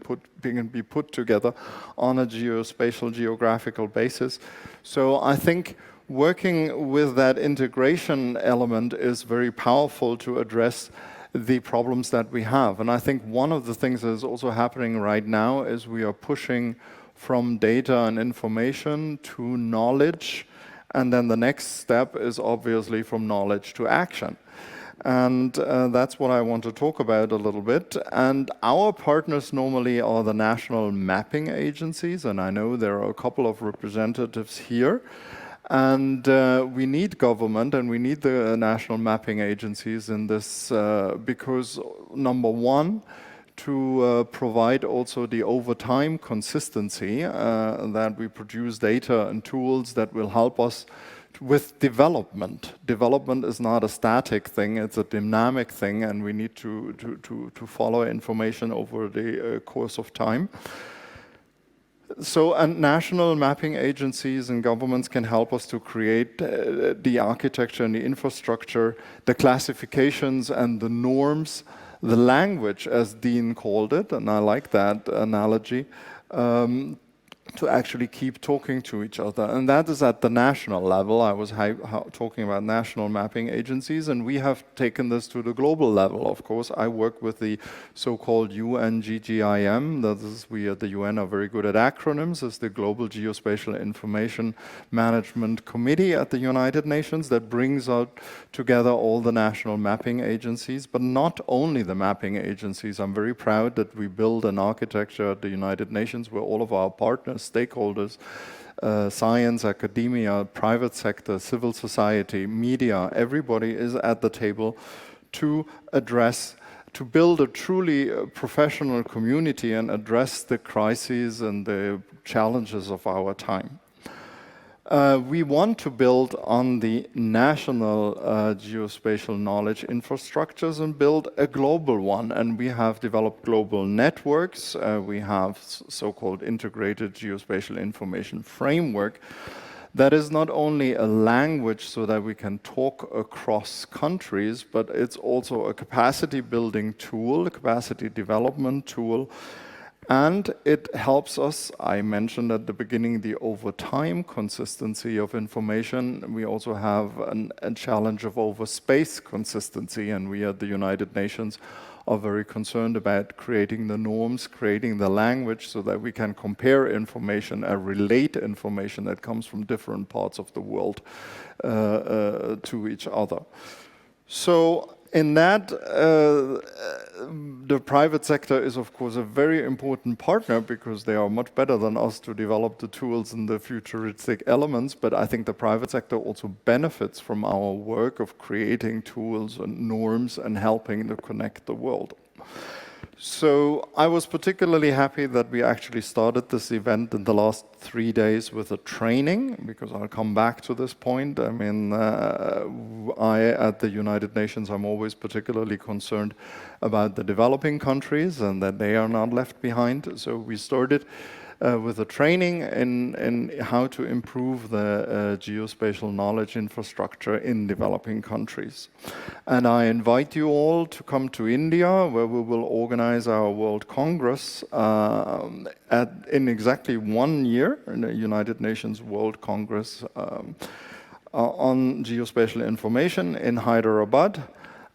be put together on a geospatial, geographical basis. So I think working with that integration element is very powerful to address the problems that we have. And I think one of the things that is also happening right now is we are pushing from data and information to knowledge. And then the next step is obviously from knowledge to action. And that's what I want to talk about a little bit. And our partners normally are the national mapping agencies, and I know there are a couple of representatives here. And we need government and we need the national mapping agencies in this because, number one, to provide also the over time consistency that we produce data and tools that will help us with development. Development is not a static thing, it's a dynamic thing, and we need to follow information over the course of time. So, and national mapping agencies and governments can help us to create the architecture and the infrastructure, the classifications and the norms, the language, as Dean called it, and I like that analogy, to actually keep talking to each other. And that is at the national level. I was talking about national mapping agencies, and we have taken this to the global level, of course. I work with the so-called UNGGIM. That is, we at the UN are very good at acronyms. It's the Global Geospatial Information Management Committee at the United Nations that brings out together all the national mapping agencies, but not only the mapping agencies. I'm very proud that we build an architecture at the United Nations where all of our partners, stakeholders, science, academia, private sector, civil society, media, everybody is at the table to build a truly professional community and address the crises and the challenges of our time. We want to build on the national geospatial knowledge infrastructures and build a global one. And we have developed global networks. We have so-called integrated geospatial information framework That is not only a language so that we can talk across countries, but it's also a capacity building tool, a capacity development tool. And it helps us, I mentioned at the beginning, the over time consistency of information. We also have a challenge of over space consistency, and we at the United Nations are very concerned about creating the norms, creating the language so that we can compare information and relate information that comes from different parts of the world to each other. So in that, the private sector is, of course, a very important partner because they are much better than us to develop the tools and the futuristic elements. But I think the private sector also benefits from our work of creating tools and norms and helping to connect the world. So I was particularly happy that we actually started this event in the last 3 days with a training, because I'll come back to this point. I mean, at the United Nations, I'm always particularly concerned about the developing countries and that they are not left behind. So we started with a training in how to improve the geospatial knowledge infrastructure in developing countries. And I invite you all to come to India, where we will organize our World Congress in exactly 1 year, in the United Nations World Congress on geospatial information in Hyderabad.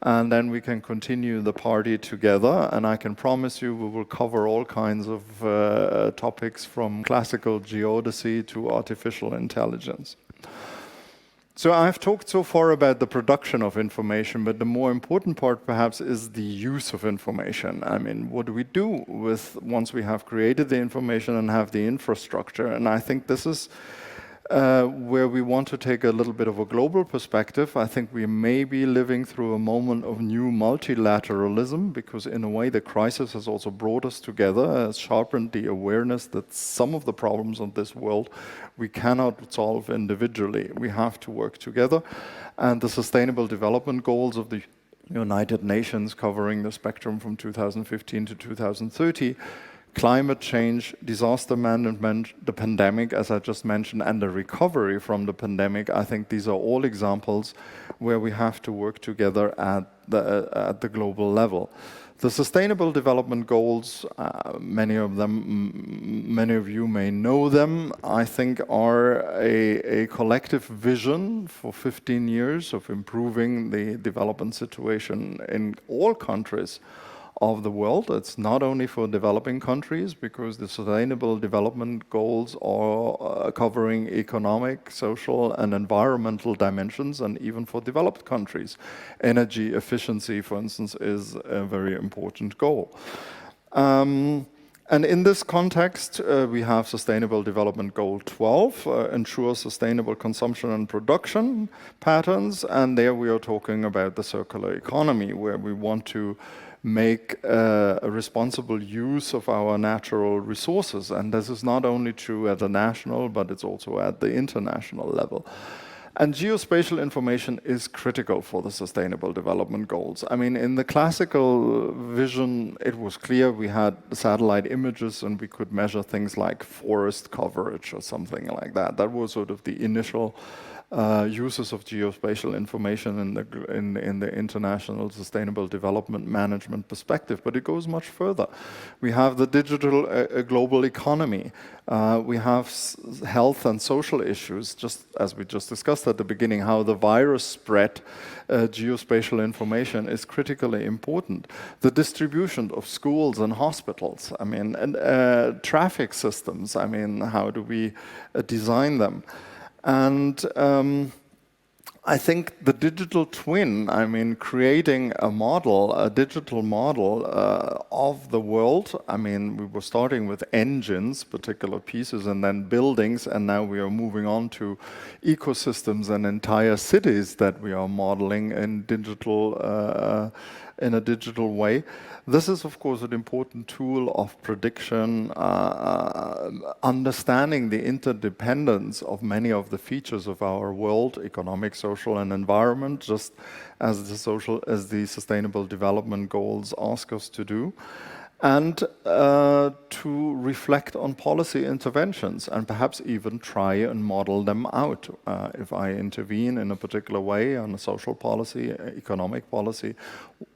And then we can continue the party together, and I can promise you we will cover all kinds of topics from classical geodesy to artificial intelligence. So I've talked so far about the production of information, but the more important part perhaps is the use of information. I mean, what do we do with once we have created the information and have the infrastructure? And I think this is where we want to take a little bit of a global perspective. I think we may be living through a moment of new multilateralism, because in a way the crisis has also brought us together, has sharpened the awareness that some of the problems of this world we cannot solve individually. We have to work together. And the Sustainable Development Goals of the United Nations, covering the spectrum from 2015 to 2030, climate change, disaster management, the pandemic, as I just mentioned, and the recovery from the pandemic, I think these are all examples where we have to work together at the global level. The Sustainable Development Goals, many of you may know them, I think are a collective vision for 15 years of improving the development situation in all countries of the world. It's not only for developing countries, because the Sustainable Development Goals are covering economic, social, and environmental dimensions, and even for developed countries. Energy efficiency, for instance, is a very important goal. And in this context, we have Sustainable Development Goal 12, ensure sustainable consumption and production patterns, and there we are talking about the circular economy, where we want to make a responsible use of our natural resources. And this is not only true at the national, but it's also at the international level. And geospatial information is critical for the Sustainable Development Goals. I mean, in the classical vision, it was clear we had satellite images and we could measure things like forest coverage or something like that. That was sort of the initial uses of geospatial information in the international sustainable development management perspective, but it goes much further. We have the digital global economy. We have health and social issues, just as we just discussed at the beginning, how the virus spread. Geospatial information is critically important. The distribution of schools and hospitals, I mean, and traffic systems, I mean, how do we design them? And I think the digital twin, I mean, creating a model, a digital model of the world. I mean, we were starting with engines, particular pieces, and then buildings, and now we are moving on to ecosystems and entire cities that we are modeling in a digital way. This is, of course, an important tool of prediction, understanding the interdependence of many of the features of our world, economic, social, and environment, just as the Sustainable Development Goals ask us to do. and to reflect on policy interventions and perhaps even try and model them out. If I intervene in a particular way on a social policy, economic policy,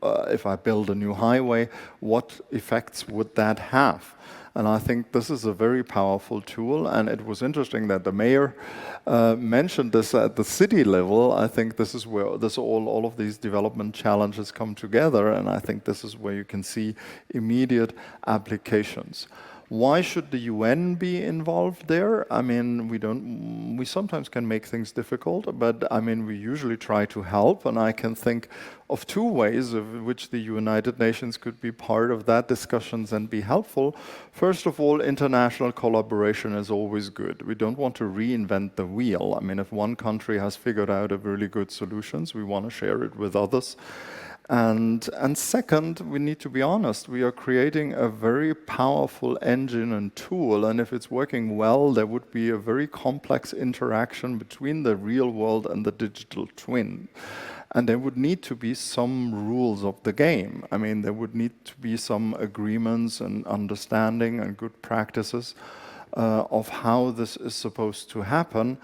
if I build a new highway, what effects would that have? And I think this is a very powerful tool, and it was interesting that the mayor mentioned this at the city level. I think this is where all of these development challenges come together, and I think this is where you can see immediate applications. Why should the UN be involved there? I mean, we sometimes can make things difficult, but I mean, we usually try to help, and I can think of two ways of which the United Nations could be part of that discussions and be helpful. First of all, international collaboration is always good. We don't want to reinvent the wheel. I mean, if one country has figured out a really good solutions, we want to share it with others. And second, we need to be honest, we are creating a very powerful engine and tool, and if it's working well, there would be a very complex interaction between the real world and the digital twin. And there would need to be some rules of the game. I mean, there would need to be some agreements and understanding and good practices of how this is supposed to happen.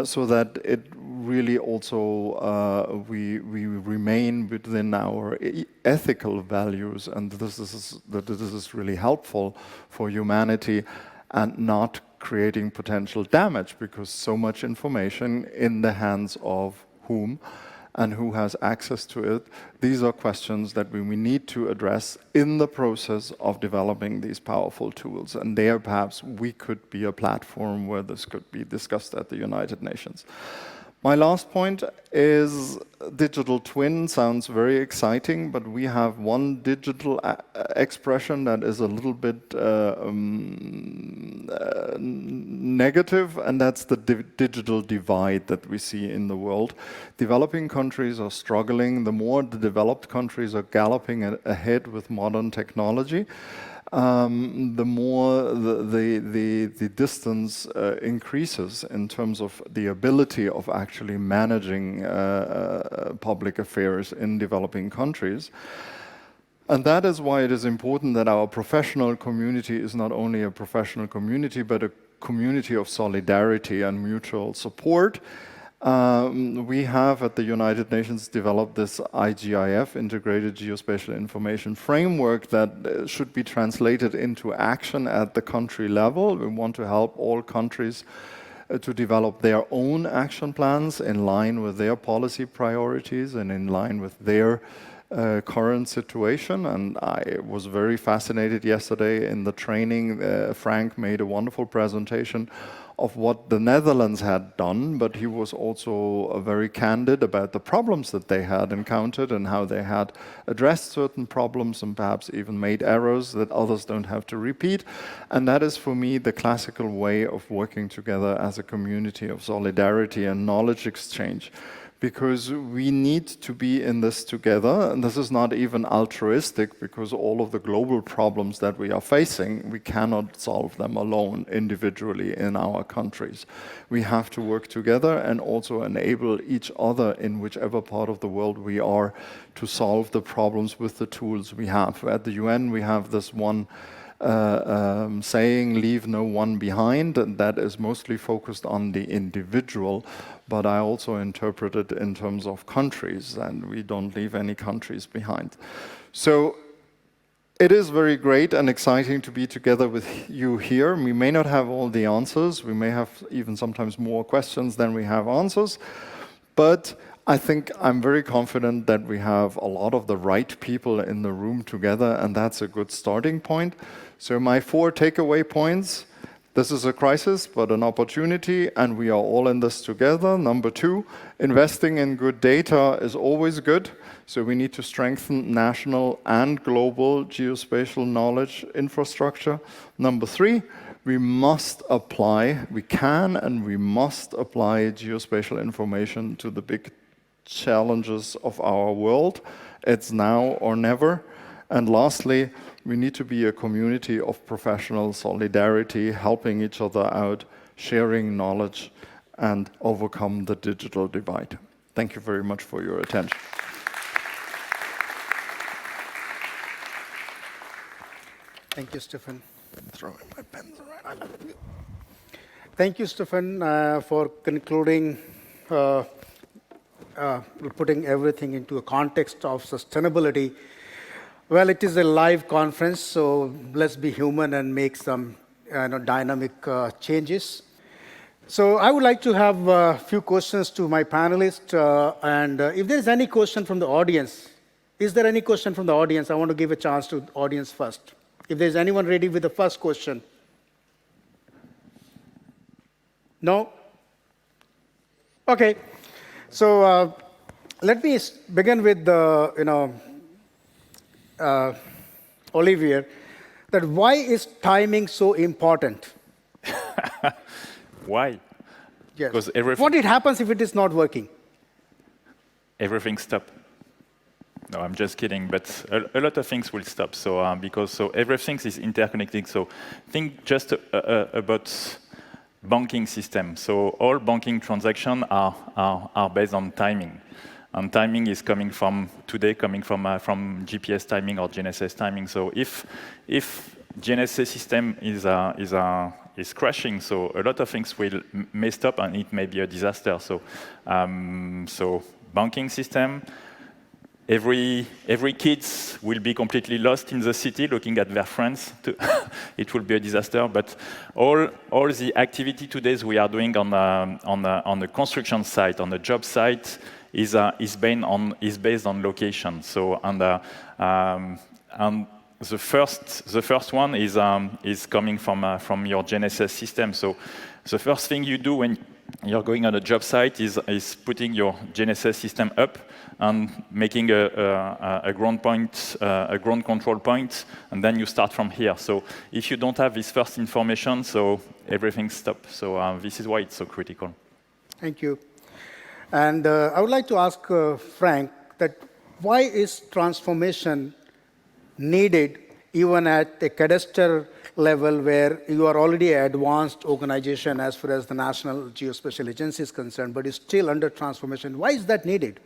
So that it really also we remain within our ethical values, and this is really helpful for humanity, and not creating potential damage, because so much information in the hands of whom and who has access to it. These are questions that we need to address in the process of developing these powerful tools. And there, perhaps, we could be a platform where this could be discussed at the United Nations. My last point is digital twin sounds very exciting, but we have one digital expression that is a little bit negative, and that's the digital divide that we see in the world. Developing countries are struggling. The more the developed countries are galloping ahead with modern technology, the more the distance increases in terms of the ability of actually managing public affairs in developing countries. And that is why it is important that our professional community is not only a professional community, but a community of solidarity and mutual support. We have at the United Nations developed this IGIF, Integrated Geospatial Information Framework, that should be translated into action at the country level. We want to help all countries to develop their own action plans in line with their policy priorities and in line with their current situation. And I was very fascinated yesterday in the training. Frank made a wonderful presentation of what the Netherlands had done, but he was also very candid about the problems that they had encountered and how they had addressed certain problems and perhaps even made errors that others don't have to repeat. And that is, for me, the classical way of working together as a community of solidarity and knowledge exchange. Because we need to be in this together, and this is not even altruistic, because all of the global problems that we are facing, we cannot solve them alone individually in our countries. We have to work together and also enable each other in whichever part of the world we are to solve the problems with the tools we have. At the UN, we have this one saying, leave no one behind, and that is mostly focused on the individual, but I also interpret it in terms of countries, and we don't leave any countries behind. So it is very great and exciting to be together with you here. We may not have all the answers, we may have even sometimes more questions than we have answers, but I think I'm very confident that we have a lot of the right people in the room together, and that's a good starting point. So my 4 takeaway points: this is a crisis, but an opportunity, and we are all in this together. Number 2, investing in good data is always good, so we need to strengthen national and global geospatial knowledge infrastructure. Number 3, we can and we must apply geospatial information to the big challenges of our world. It's now or never. And lastly, we need to be a community of professional solidarity, helping each other out, sharing knowledge, and overcome the digital divide. Thank you very much for your attention. Thank you, Stefan. Throwing my pens around. Thank you, Stefan, for concluding, putting everything into a context of sustainability. Well, it is a live conference, so let's be human and make some dynamic changes. So I would like to have a few questions to my panelists, and if there is any question from the audience, is there any question from the audience? I want to give a chance to the audience first. If there's anyone ready with the first question. No? Okay. So let me begin with Olivier. That why is timing so important? Why? Yes. Because what happens if it is not working? Everything stops. No, I'm just kidding. But a lot of things will stop. So everything is interconnected. So think just about banking system. So all banking transactions are based on timing. And timing is coming from GPS timing or GNSS timing. So if GNSS system is crashing, so a lot of things will mess up and it may be a disaster. So banking system, every kids will be completely lost in the city looking at their friends. It will be a disaster. But all the activity today we are doing on the construction site, on the job site, is based on location. So and the first one is coming from your GNSS system. So the first thing you do when you're going on a job site is putting your GNSS system up and making a ground point, a ground control point, and then you start from here. So if you don't have this first information, so everything stops. So this is why it's so critical. Thank you. And I would like to ask Frank that why is transformation needed even at the Cadastre level where you are already an advanced organization as far as the National Geospatial Agency is concerned, but is still under transformation? Why is that needed?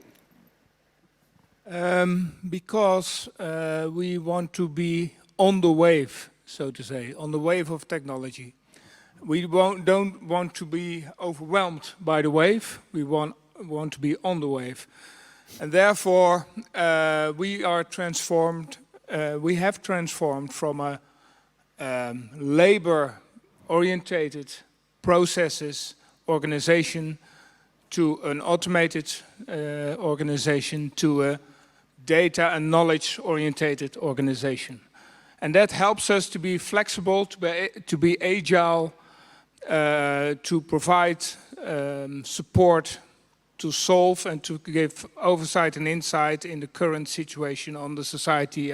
Because we want to be on the wave, so to say, on the wave of technology. We don't want to be overwhelmed by the wave. We want to be on the wave. And therefore, we have transformed from a labor-orientated processes organization to an automated organization to a data and knowledge-orientated organization. And that helps us to be flexible, to be agile, to provide support, to solve and to give oversight and insight in the current situation on the society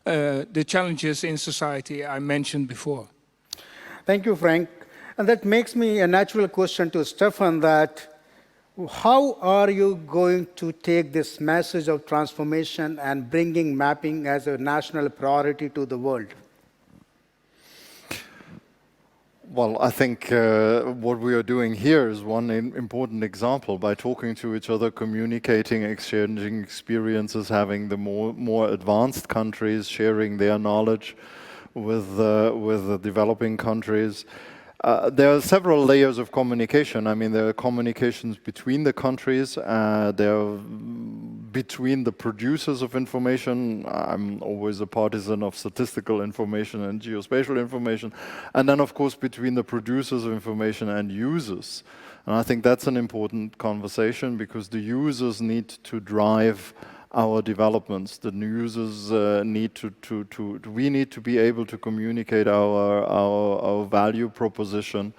the challenges in society I mentioned before. Thank you, Frank. And that makes me a natural question to Stefan that how are you going to take this message of transformation and bringing mapping as a national priority to the world? Well, I think what we are doing here is one important example by talking to each other, communicating, exchanging experiences, having the more advanced countries sharing their knowledge with the developing countries. There are several layers of communication. I mean, there are communications between the countries, there are between the producers of information. I'm always a partisan of statistical information and geospatial information. And then, of course, between the producers of information and users. And I think that's an important conversation because the users need to drive our developments. The users we need to be able to communicate our value proposition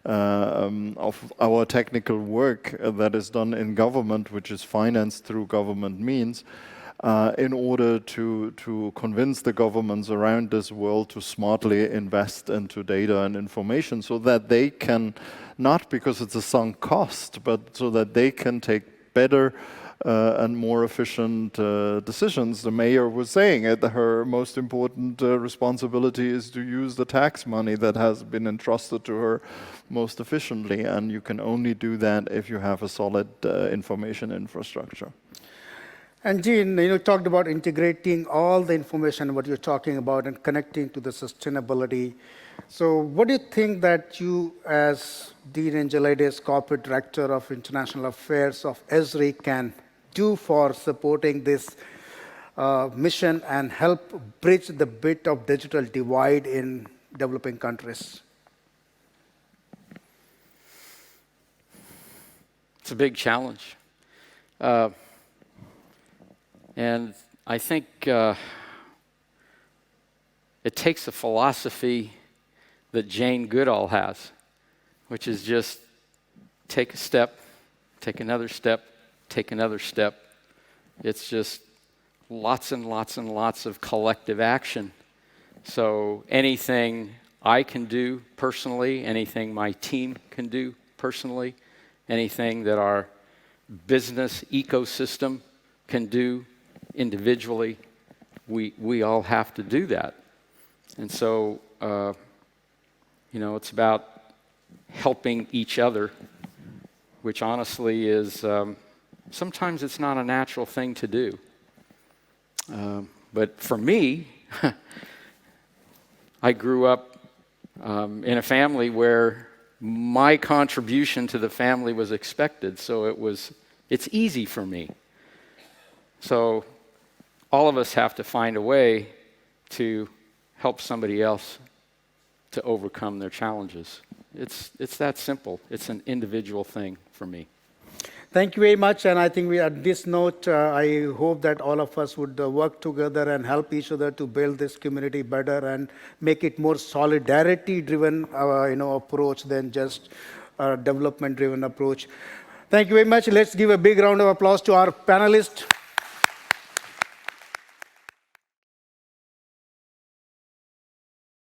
of our technical work that is done in government, which is financed through government means, in order to convince the governments around this world to smartly invest into data and information so that they can, not because it's a sunk cost, but so that they can take better and more efficient decisions. The mayor was saying that her most important responsibility is to use the tax money that has been entrusted to her most efficiently, and you can only do that if you have a solid information infrastructure. And Jean, you talked about integrating all the information, what you're talking about, and connecting to the sustainability. So what do you think that you, as Dean Angelides, Corporate Director of International Affairs of Esri, can do for supporting this mission and help bridge the bit of digital divide in developing countries? It's a big challenge. And I think it takes a philosophy that Jane Goodall has, which is just take a step, take another step, take another step. It's just lots and lots and lots of collective action. So anything I can do personally, anything my team can do personally, anything that our business ecosystem can do individually, we all have to do that. And so, it's about helping each other, which honestly is, sometimes it's not a natural thing to do. But for me, I grew up in a family where my contribution to the family was expected, so it's easy for me. So all of us have to find a way to help somebody else to overcome their challenges. It's that simple. It's an individual thing for me. Thank you very much, and I think at this note, I hope that all of us would work together and help each other to build this community better and make it more solidarity-driven, approach than just a development-driven approach. Thank you very much. Let's give a big round of applause to our panelists.